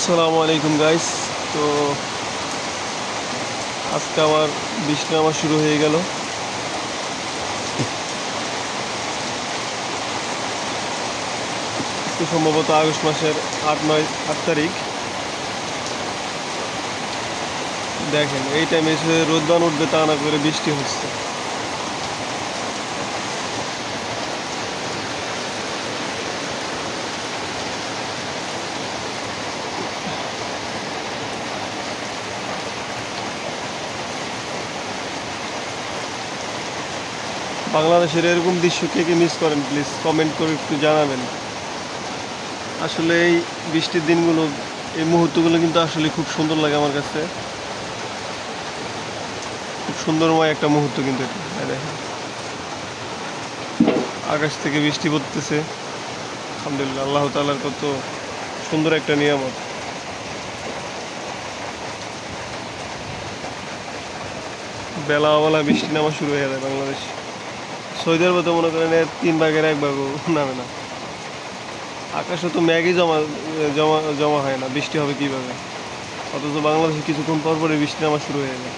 আসসালামু আলাইকুম গাইস। তো আজকে আমার বৃষ্টি নামা শুরু হয়ে গেল। আজকে সম্ভবত আগস্ট মাসের 8 তারিখ। দেখেন এই টাইমে এসে রোদবান উঠবে তা না করে বৃষ্টি হচ্ছে। বাংলাদেশের এরকম দৃশ্য কে কে মিস করেন প্লিজ কমেন্ট করে একটু জানাবেন। আসলে এই বৃষ্টির দিনগুলো, এই মুহূর্তগুলো কিন্তু আসলে খুব সুন্দর লাগে আমার কাছে। খুব সুন্দরময় একটা মুহূর্ত কিন্তু এটা। এই দেখেন আকাশ থেকে বৃষ্টি পড়তেছে, আলহামদুলিল্লাহ, আল্লাহ তাআলার কত সুন্দর একটা নিয়ামত। বেলাওয়ালা বৃষ্টি নামা শুরু হয়ে যায় বাংলাদেশ। সৌদি আরবে তো মনে করেন এর 3 ভাগের 1 ভাগও নামে না। আকাশে তো ম্যাগই জমা জমা জমা হয় না, বৃষ্টি হবে কিভাবে? অথচ বাংলাদেশে কিছুক্ষণ পর পরই বৃষ্টি নামা শুরু হয়ে যায়।